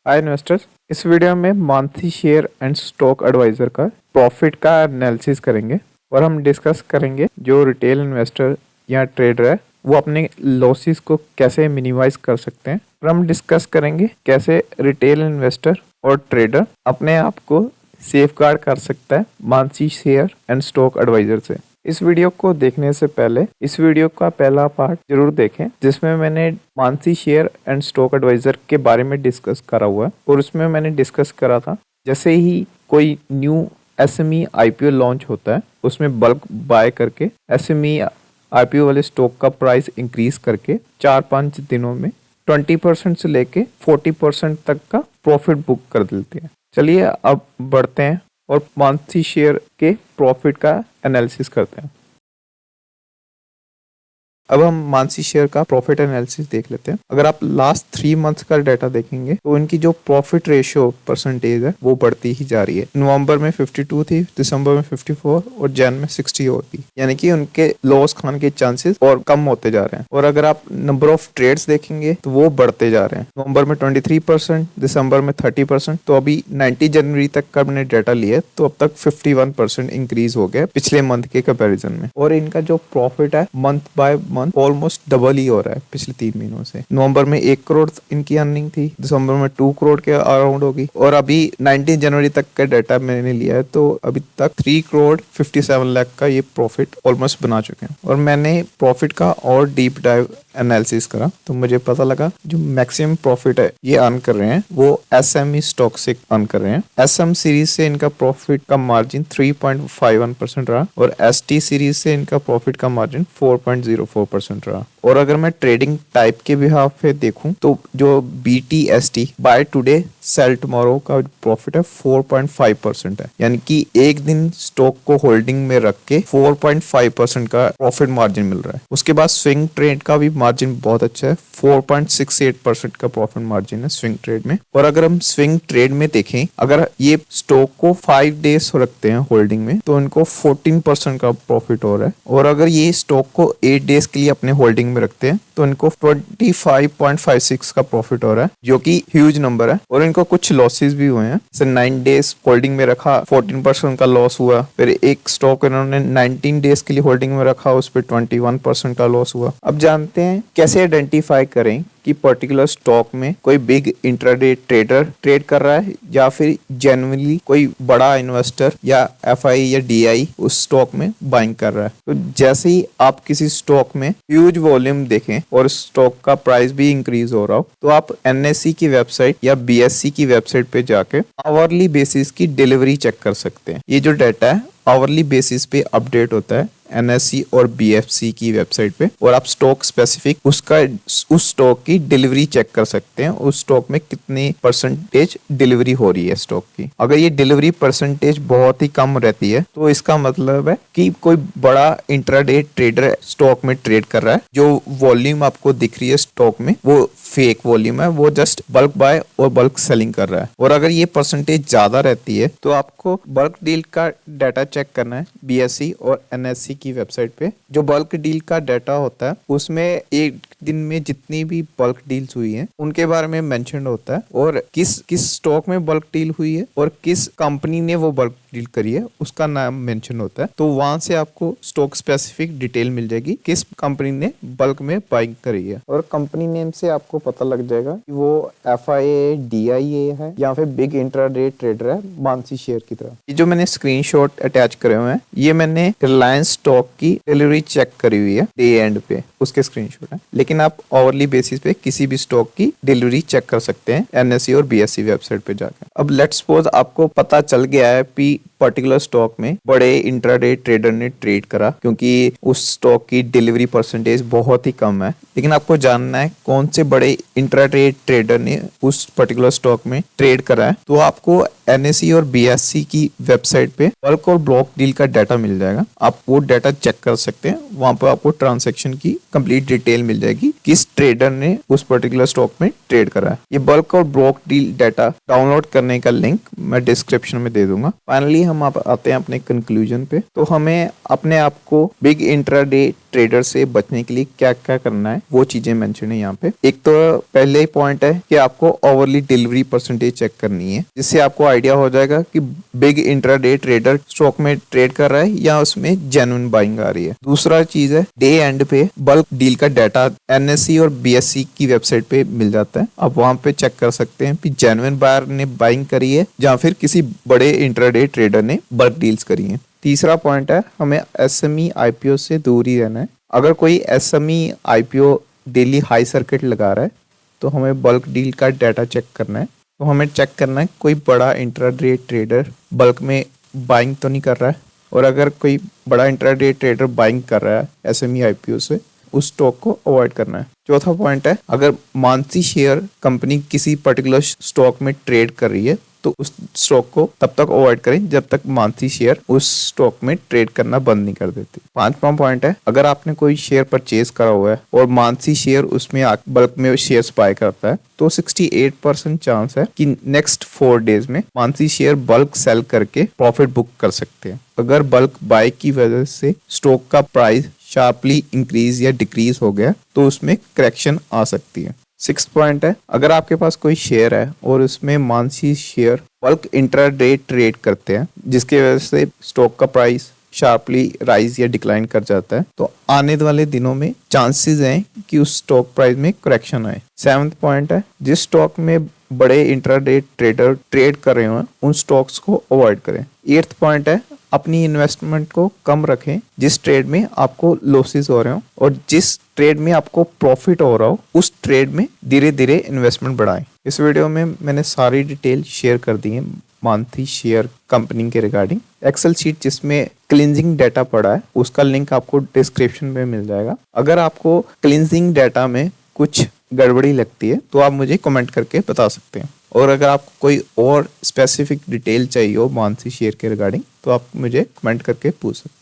Hi investors, इस video में Mansi share and stock advisor का प्रॉफिट का एनालिसिस करेंगे और हम डिस्कस करेंगे जो रिटेल इन्वेस्टर या ट्रेडर है वो अपने लॉसेस को कैसे मिनिमाइज कर सकते हैं। और हम डिस्कस करेंगे कैसे रिटेल इन्वेस्टर और ट्रेडर अपने आप को सेफगार्ड कर सकता है Mansi share and stock advisor से। इस वीडियो को देखने से पहले इस वीडियो का पहला पार्ट जरूर देखें जिसमें मैंने Mansi share and stock advisor के बारे में डिस्कस करा हुआ है। और उसमें मैंने डिस्कस करा था जैसे ही कोई न्यू एसएमई आईपीओ लॉन्च होता है उसमें बल्क बाय करके एसएमई आईपीओ वाले स्टॉक का प्राइस इंक्रीज करके 4-5 दिनों में 20% से लेके 40% तक का प्रॉफिट बुक कर देते हैं। चलिए अब बढ़ते हैं और मानसी शेयर के प्रॉफिट का एनालिसिस करते हैं। अब हम मानसी शेयर का प्रॉफिट एनालिसिस देख लेते हैं। अगर आप लास्ट 3 मंथ्स का डाटा देखेंगे तो इनकी जो प्रॉफिट रेशियो परसेंटेज है वो बढ़ती ही जा रही है। नवंबर में 52 थी, दिसंबर में 54 और जैन में 60 होती, यानी कि उनके लॉस खाने के चांसेस और कम होते जा रहे हैं। और अगर आप नंबर ऑफ ट्रेड्स देखेंगे तो वो बढ़ते जा रहे हैं। नवंबर में 23%, दिसंबर में 30%, तो अभी 90 जनवरी तक का हमने डाटा लिया तो अब तक 51% इंक्रीज हो गया पिछले मंथ के कंपैरिजन में। और इनका जो प्रॉफिट है month by month almost double ही हो रहा है पिछले 3 महीनों से। नवंबर में 1 करोड़ इनकी अर्निंग थी, दिसंबर में 2 करोड़ के अराउंड होगी और अभी 19 जनवरी तक का डाटा मैंने लिया है तो अभी तक 3 करोड़ 57 लाख का ये प्रॉफिट ऑलमोस्ट बना चुके हैं। और मैंने प्रॉफिट का और डीप डाइव एनालिसिस करा तो मुझे पता लगा जो मैक्सिमम प्रॉफिट है ये अर्न कर रहे हैं वो एसएमई स्टॉक से अर्न कर रहे हैं। एसएम सीरीज से इनका प्रॉफिट का मार्जिन 3.51% रहा और एसटी सीरीज से इनका प्रॉफिट का मार्जिन 4.04% रहा। और अगर मैं ट्रेडिंग टाइप के बिहाफ पे देखूं तो जो BTST buy today sell tomorrow का प्रॉफिट है 4.5% है, यानी कि एक दिन स्टॉक को होल्डिंग में रख के 4.5% का प्रॉफिट मार्जिन मिल रहा है। उसके बाद स्विंग ट्रेड का भी मार्जिन बहुत अच्छा है, 4.68% का प्रॉफिट मार्जिन है स्विंग ट्रेड में। और अगर हम स्विंग ट्रेड में देखें, अगर ये स्टॉक को 5 डेज रखते हैं होल्डिंग में तो इनको 14% का प्रॉफिट हो रहा है। और अगर ये स्टॉक को 8 डेज के लिए अपने होल्डिंग में रखते हैं तो इनको 25.56 का प्रॉफिट हो रहा है, जो कि ह्यूज नंबर है। और इनको कुछ लॉसेस भी हुए हैं, जैसे 9 डेज होल्डिंग में रखा 14% का लॉस हुआ। फिर एक स्टॉक इन्होंने 19 डेज के लिए होल्डिंग में रखा, उस पर 21% का लॉस हुआ। अब जानते हैं कैसे आइडेंटिफाई करें कि पर्टिकुलर स्टॉक में कोई बिग इंट्राडे ट्रेडर ट्रेड कर रहा है या फिर जेन्युइनली कोई बड़ा इन्वेस्टर या एफआई या डीआई उस स्टॉक में बाइंग कर रहा है। तो जैसे ही आप किसी स्टॉक में ह्यूज वॉल्यूम देखें और स्टॉक का प्राइस भी इंक्रीज हो रहा हो तो आप एनएससी की वेबसाइट या बीएससी की वेबसाइट पे जाके आवरली बेसिस की डिलीवरी चेक कर सकते हैं। ये जो डाटा है आवरली बेसिस पे अपडेट होता है एनएससी और बीएफसी की वेबसाइट पे, और आप स्टॉक स्पेसिफिक उस स्टॉक की डिलीवरी चेक कर सकते हैं, उस स्टॉक में कितनी परसेंटेज डिलीवरी हो रही है स्टॉक की। अगर ये डिलीवरी परसेंटेज बहुत ही कम रहती है तो इसका मतलब है कि कोई बड़ा इंट्राडे ट्रेडर स्टॉक में ट्रेड कर रहा है। जो वॉल्यूम आपको दिख रही है स्टॉक में वो फेक वॉल्यूम है, वो जस्ट बल्क बाय और बल्क सेलिंग कर रहा है। और अगर ये परसेंटेज ज्यादा रहती है तो आपको बल्क डील का डाटा चेक करना है बीएससी और एनएससी की वेबसाइट पे। जो बल्क डील का डाटा होता है उसमें एक दिन में जितनी भी बल्क डील्स हुई हैं उनके बारे में मेंशन होता है, और किस स्टॉक में बल्क डील हुई है और किस कंपनी ने वो बल्क डील करी है उसका नाम मेंशन होता है। तो वहां से आपको स्टॉक स्पेसिफिक डिटेल मिल जाएगी किस कंपनी ने बल्क में बाइंग करी है। और कंपनी नेम से आपको पता लग जाएगा कि वो एफआईए डीआईए है या फिर बिग इंट्राडे ट्रेडर है मानसी शेयर की तरह। ये जो मैंने स्क्रीनशॉट अटैच करे हुए हैं ये मैंने रिलायंस स्टॉक की डिलीवरी चेक करी हुई है डे एंड पे, उसके स्क्रीनशॉट है। लेकिन आप ओवरली बेसिस पे किसी भी स्टॉक की डिलीवरी चेक कर सकते हैं एनएससी और बीएससी वेबसाइट पे जाकर। अब लेट्स सपोज आपको पता चल गया है कि पर्टिकुलर स्टॉक में बड़े इंट्राडे ट्रेडर ने ट्रेड करा क्योंकि उस स्टॉक की डिलीवरी परसेंटेज बहुत ही कम है, लेकिन आपको जानना है कौन से बड़े इंट्राडे ट्रेडर ने उस पर्टिकुलर स्टॉक में ट्रेड करा है। तो आपको एनएससी और बीएससी की वेबसाइट पे बल्क और ब्लॉक डील का डाटा मिल जाएगा, आप वो डाटा चेक कर सकते हैं। वहां पर आपको ट्रांजैक्शन की कंप्लीट डिटेल मिल जाएगी किस ट्रेडर ने उस पर्टिकुलर स्टॉक में ट्रेड करा है। ये बल्क और ब्लॉक डील डाटा डाउनलोड करने का लिंक मैं डिस्क्रिप्शन में दे दूंगा। फाइनली हम आप आते हैं अपने कंक्लूजन पे। तो हमें अपने आप को बिग इंट्राडे ट्रेडर से बचने के लिए क्या क्या करना है वो चीजें मेंशन है यहाँ पे। एक तो पहले ही पॉइंट है कि आपको ओवरली डिलीवरी परसेंटेज चेक करनी है, जिससे आपको आइडिया हो जाएगा कि बिग इंट्राडे ट्रेडर स्टॉक में ट्रेड कर रहा है या उसमें जेन्युइन बाइंग आ रही है। दूसरा चीज है डे एंड पे बल्क डील का डाटा एनएससी और बीएससी की वेबसाइट पे मिल जाता है। आप वहां पे चेक कर सकते हैं कि जेन्युइन बायर ने बाइंग करी है या फिर किसी बड़े इंट्राडे ट्रेडर ने बल्क डील्स करी है। तीसरा पॉइंट है हमें एसएमई आईपीओ से दूर ही रहना है। अगर कोई SME IPO daily high circuit लगा रहा है तो हमें बल्क डील का डाटा चेक करना है। तो हमें चेक करना है कोई बड़ा इंट्राडे ट्रेडर बल्क में बाइंग तो नहीं कर रहा है, और अगर कोई बड़ा इंट्राडे ट्रेडर बाइंग कर रहा है एसएमई आईपीओ से उस स्टॉक को अवॉइड करना है। चौथा पॉइंट है अगर मानसी शेयर कंपनी किसी पर्टिकुलर स्टॉक में ट्रेड कर रही है तो उस स्टॉक को तब तक अवॉइड करें जब तक मानसी शेयर उस स्टॉक में ट्रेड करना बंद नहीं कर देती। पांचवा पॉइंट है अगर आपने कोई शेयर परचेज करा हुआ है और मानसी शेयर उसमें बल्क में शेयर्स बाय करता है तो 68% चांस है कि नेक्स्ट 4 डेज में मानसी शेयर बल्क सेल करके प्रॉफिट बुक कर सकते हैं। अगर बल्क बाय की वजह से स्टॉक का प्राइस शार्पली इंक्रीज या डिक्रीज हो गया तो उसमें करेक्शन आ सकती है। 6 पॉइंट है अगर आपके पास कोई शेयर है और उसमें Mansi share bulk intraday trade करते हैं जिसकी वजह से स्टॉक का प्राइस शार्पली राइज या डिक्लाइन कर जाता है तो आने वाले दिनों में चांसेस हैं कि उस स्टॉक प्राइस में करेक्शन आए। 7th पॉइंट है जिस स्टॉक में बड़े इंट्राडे ट्रेडर ट्रेड कर रहे हो उन स्टॉक्स को अवॉइड करें। 8th पॉइंट है अपनी इन्वेस्टमेंट को कम रखें जिस ट्रेड में आपको लॉसेस हो रहे हो, और जिस ट्रेड में आपको प्रॉफिट हो रहा हो उस ट्रेड में धीरे धीरे इन्वेस्टमेंट बढ़ाएं। इस वीडियो में मैंने सारी डिटेल शेयर कर दी है मानसी शेयर कंपनी के रिगार्डिंग। एक्सेल शीट जिसमें क्लींजिंग डाटा पड़ा है उसका लिंक आपको डिस्क्रिप्शन में मिल जाएगा। अगर आपको क्लींजिंग डाटा में कुछ गड़बड़ी लगती है तो आप मुझे कमेंट करके बता सकते हैं, और अगर आपको कोई और स्पेसिफिक डिटेल चाहिए हो मानसी शेयर के रिगार्डिंग तो आप मुझे कमेंट करके पूछ सकते हैं।